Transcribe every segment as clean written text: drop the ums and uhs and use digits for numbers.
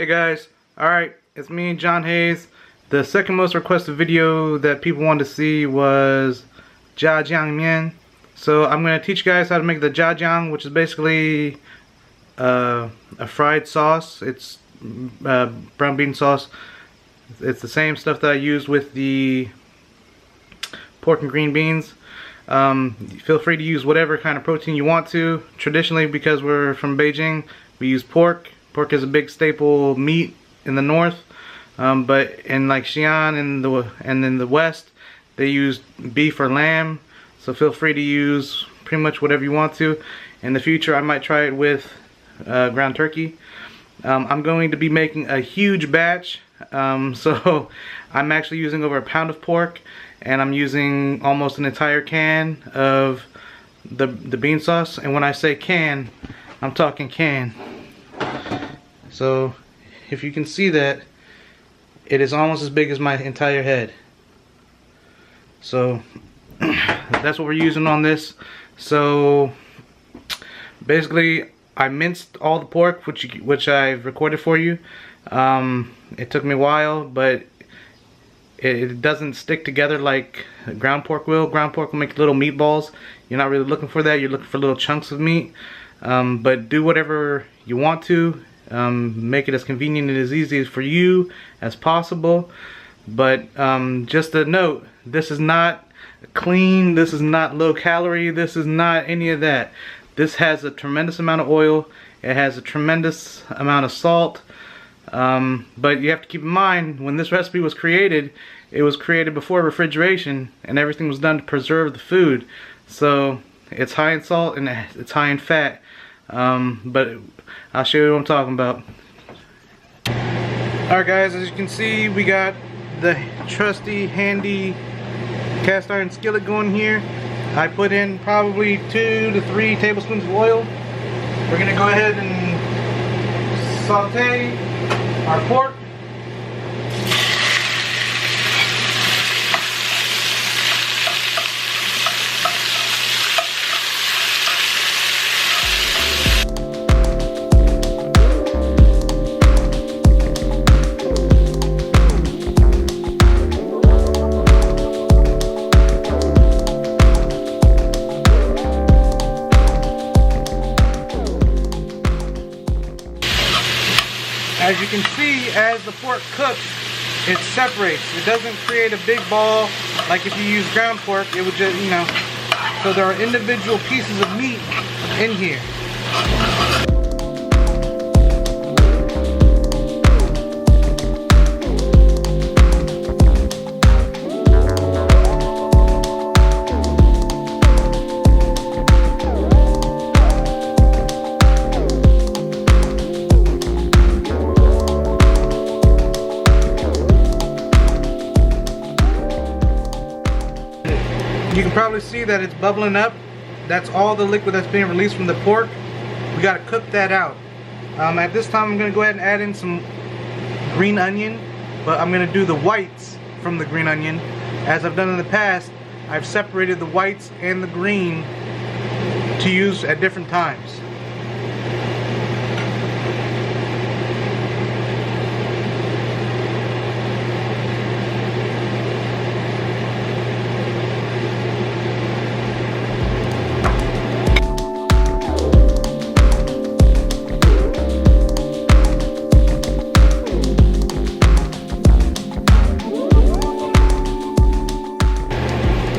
Hey guys, alright, it's me, John Hayes. The second most requested video that people wanted to see was Zhajiang mian. So I'm going to teach you guys how to make the Zhajiang, which is basically a fried sauce. It's brown bean sauce. It's the same stuff that I used with the pork and green beans. Feel free to use whatever kind of protein you want to. Traditionally, because we're from Beijing, we use pork. Pork is a big staple meat in the north, but in like Xi'an and in the west, they use beef or lamb. So feel free to use pretty much whatever you want to. In the future, I might try it with ground turkey. I'm going to be making a huge batch, so I'm actually using over a pound of pork, and I'm using almost an entire can of the bean sauce. And when I say can, I'm talking can. So if you can see that, it is almost as big as my entire head. So that's what we're using on this. So basically, I minced all the pork, which I've recorded for you. It took me a while, but it doesn't stick together like ground pork will. Ground pork will make little meatballs. You're not really looking for that. You're looking for little chunks of meat. But do whatever you want to. Make it as convenient and as easy for you as possible. But just a note, this is not clean, this is not low calorie, this is not any of that. This has a tremendous amount of oil, it has a tremendous amount of salt, but you have to keep in mind, when this recipe was created, it was created before refrigeration, and everything was done to preserve the food. So it's high in salt and it's high in fat. But I'll show you what I'm talking about. Alright guys, as you can see, we got the trusty, handy cast iron skillet going here. I put in probably 2 to 3 tablespoons of oil. We're going to go ahead and saute our pork. As you can see, as the pork cooks, it separates. It doesn't create a big ball like if you use ground pork. It would just, you know, so there are individual pieces of meat in here. You can probably see that it's bubbling up. That's all the liquid that's being released from the pork. We got to cook that out. At this time, I'm going to go ahead and add in some green onion, but I'm going to do the whites from the green onion. As I've done in the past, I've separated the whites and the green to use at different times.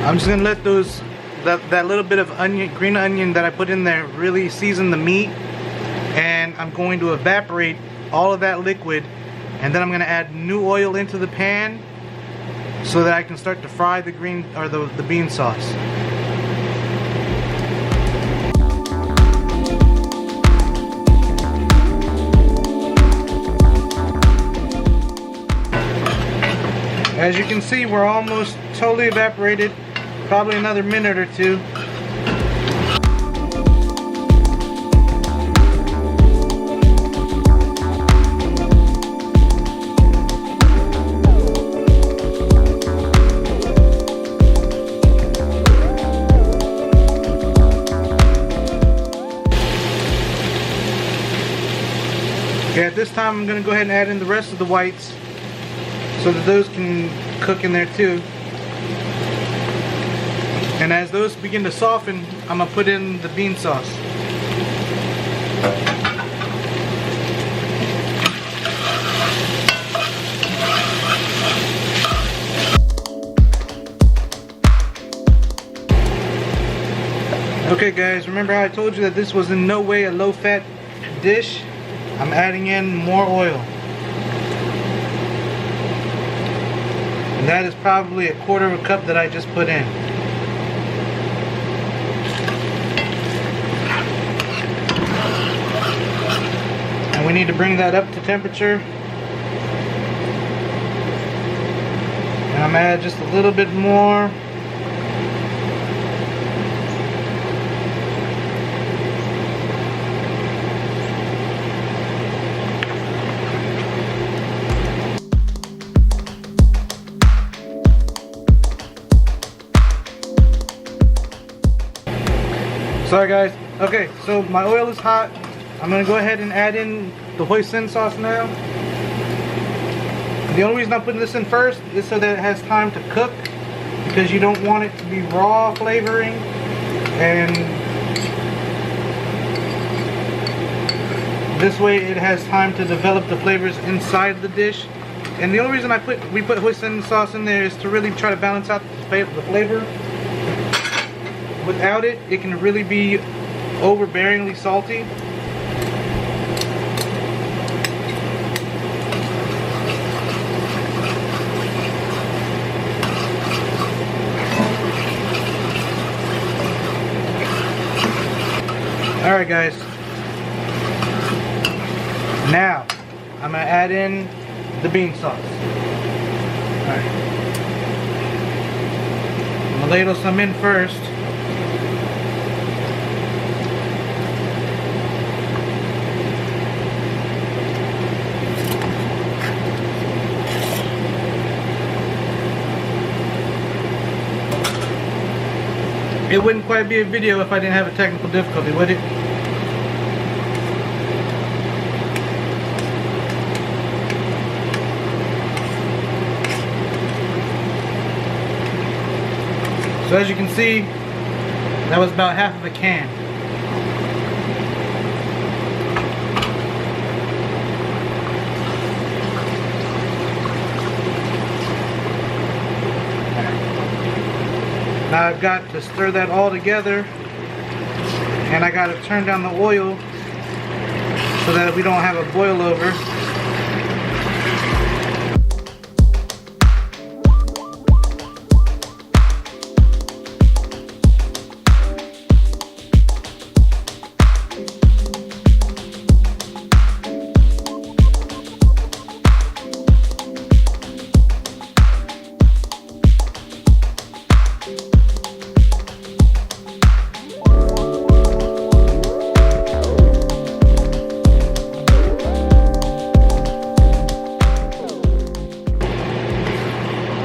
I'm just gonna let that little bit of green onion that I put in there really season the meat, and I'm going to evaporate all of that liquid, and then I'm gonna add new oil into the pan so that I can start to fry the green or the bean sauce. As you can see, we're almost totally evaporated. Probably another minute or two. Okay, at this time I'm going to go ahead and add in the rest of the whites so that those can cook in there too. And as those begin to soften, I'm going to put in the bean sauce. Okay guys, remember how I told you that this was in no way a low-fat dish? I'm adding in more oil. And that is probably a quarter of a cup that I just put in. And we need to bring that up to temperature. And I'm going to add just a little bit more. Sorry guys. Okay, so my oil is hot. I'm going to go ahead and add in the hoisin sauce now. The only reason I'm putting this in first is so that it has time to cook, because you don't want it to be raw flavoring, and this way it has time to develop the flavors inside the dish. And the only reason we put hoisin sauce in there is to really try to balance out the flavor. Without it, it can really be overbearingly salty. Alright guys, now I'm going to add in the bean sauce. Alright, I'm going to ladle some in first. It wouldn't quite be a video if I didn't have a technical difficulty, would it? So as you can see, that was about half of a can. Now I've got to stir that all together, and I got to turn down the oil so that we don't have a boil over.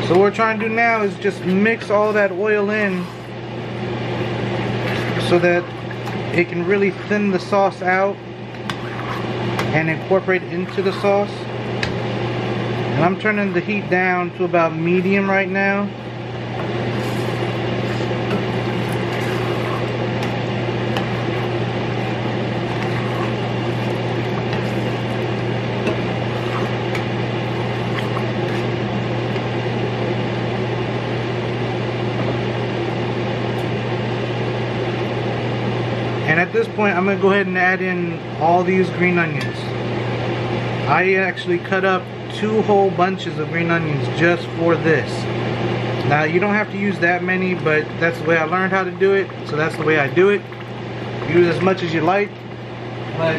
So what we're trying to do now is just mix all that oil in so that it can really thin the sauce out and incorporate into the sauce. And I'm turning the heat down to about medium right now. And at this point, I'm going to go ahead and add in all these green onions. I actually cut up 2 whole bunches of green onions just for this. Now, you don't have to use that many, but that's the way I learned how to do it, so that's the way I do it. Use as much as you like, but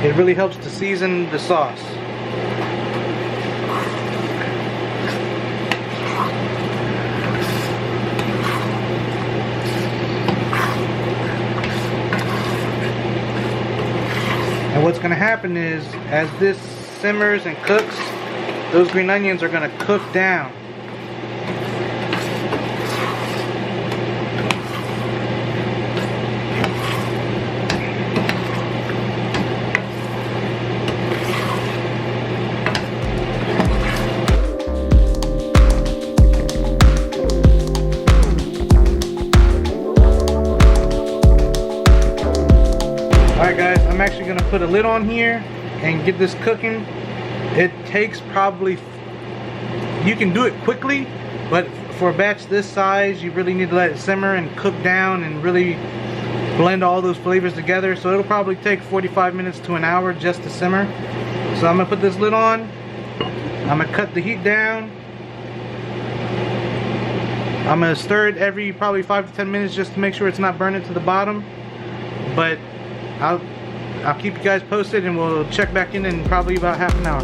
it really helps to season the sauce. And what's going to happen is, as this simmers and cooks, those green onions are going to cook down. I'm actually gonna put a lid on here and get this cooking. It takes probably, you can do it quickly, but for a batch this size, you really need to let it simmer and cook down and really blend all those flavors together. So it'll probably take 45 minutes to an hour just to simmer. So I'm gonna put this lid on. I'm gonna cut the heat down. I'm gonna stir it every probably 5 to 10 minutes just to make sure it's not burning to the bottom. But I'll keep you guys posted, and we'll check back in probably about half an hour.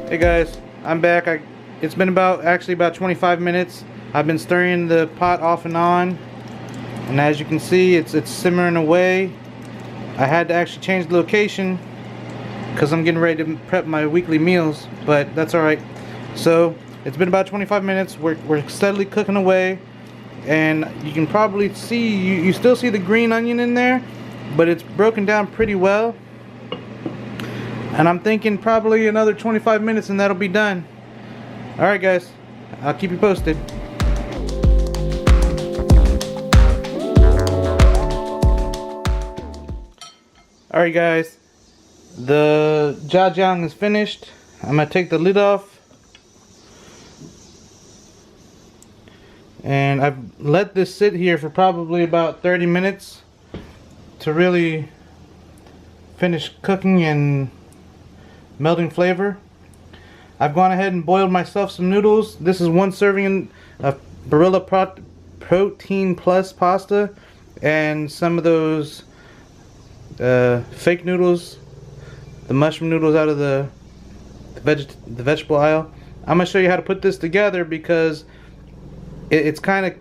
Hey guys, I'm back. It's been actually about 25 minutes. I've been stirring the pot off and on, and as you can see, it's simmering away. I had to actually change the location because I'm getting ready to prep my weekly meals, but that's alright. So it's been about 25 minutes. We're steadily cooking away, and you can probably see, you still see the green onion in there, but it's broken down pretty well. And I'm thinking probably another 25 minutes and that'll be done. Alright guys, I'll keep you posted. Alright guys, the Zhajiang is finished. I'm going to take the lid off. And I've let this sit here for probably about 30 minutes to really finish cooking and melting flavor. I've gone ahead and boiled myself some noodles. This is 1 serving of Barilla Protein Plus pasta and some of those fake noodles, the mushroom noodles out of the vegetable aisle. I'm gonna show you how to put this together because it's kind of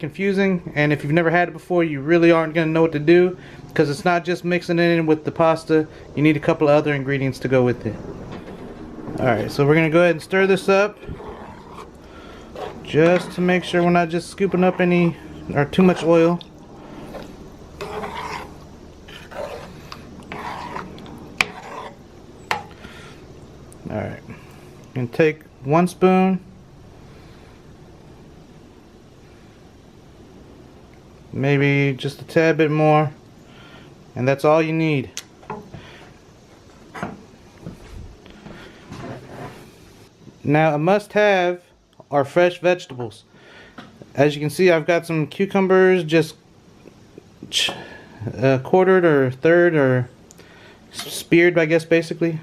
confusing, and if you've never had it before, you really aren't gonna know what to do, because it's not just mixing it in with the pasta. You need a couple of other ingredients to go with it. Alright, so we're gonna go ahead and stir this up just to make sure we're not just scooping up any or too much oil. Alright, I'm gonna take 1 spoon, maybe just a tad bit more, and that's all you need. Now, a must-have are fresh vegetables. As you can see, I've got some cucumbers just quartered or third or speared, I guess, basically.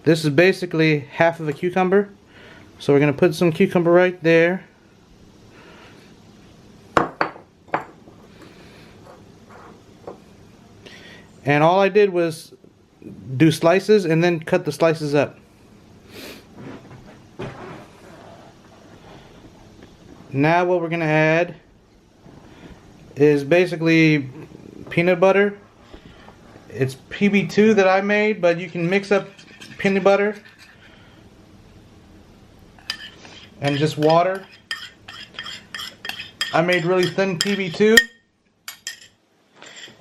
This is basically half of a cucumber, so we're going to put some cucumber right there. And all I did was do slices and then cut the slices up. Now what we're going to add is basically peanut butter. It's PB2 that I made, but you can mix up peanut butter and just water. I made really thin PB2,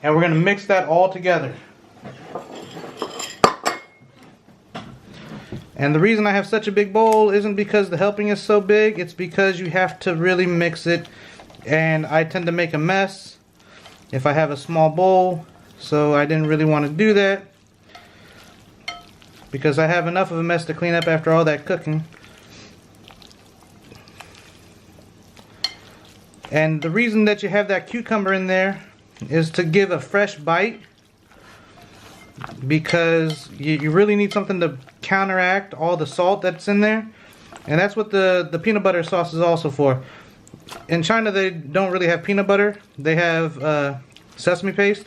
and we're going to mix that all together. And the reason I have such a big bowl isn't because the helping is so big, it's because you have to really mix it, and I tend to make a mess if I have a small bowl, so I didn't really want to do that because I have enough of a mess to clean up after all that cooking. And the reason that you have that cucumber in there is to give a fresh bite, because you really need something to counteract all the salt that's in there. And that's what the peanut butter sauce is also for. In China, they don't really have peanut butter. They have sesame paste.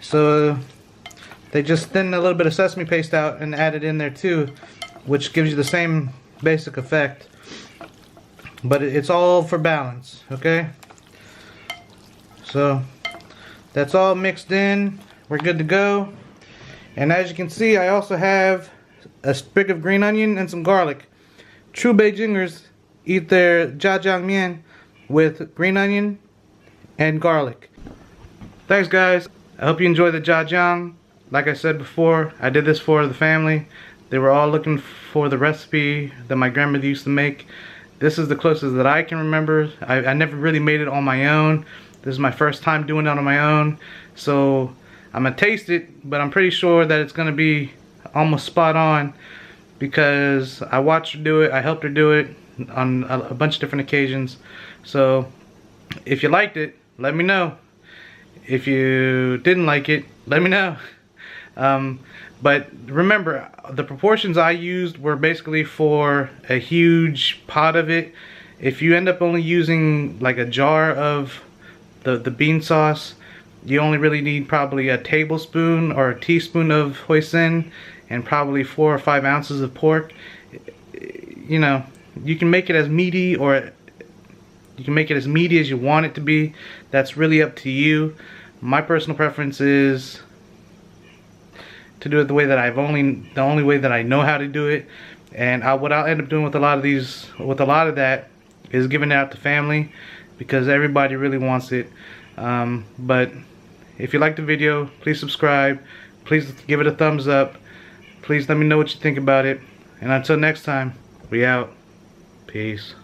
So they just thin a little bit of sesame paste out and add it in there too, which gives you the same basic effect. But it's all for balance, okay? So that's all mixed in. We're good to go. And as you can see, I also have a sprig of green onion and some garlic. True Beijingers eat their Zhajiang mian with green onion and garlic. Thanks guys. I hope you enjoy the Zhajiang. Like I said before, I did this for the family. They were all looking for the recipe that my grandmother used to make. This is the closest that I can remember. I never really made it on my own. This is my first time doing it on my own. So I'm gonna taste it, but I'm pretty sure that it's gonna be almost spot on because I watched her do it, I helped her do it on a bunch of different occasions. So if you liked it, let me know. If you didn't like it, let me know. But remember, the proportions I used were basically for a huge pot of it. If you end up only using like a jar of the bean sauce, you only really need probably a tablespoon or a teaspoon of hoisin and probably 4 or 5 ounces of pork. You know, you can make it as meaty or you can make it as meaty as you want it to be. That's really up to you. My personal preference is to do it the way that the only way that I know how to do it. And what I'll end up doing with a lot of that is giving it out to family because everybody really wants it. But if you like the video, please subscribe. Please give it a thumbs up. Please let me know what you think about it. And until next time, we out. Peace.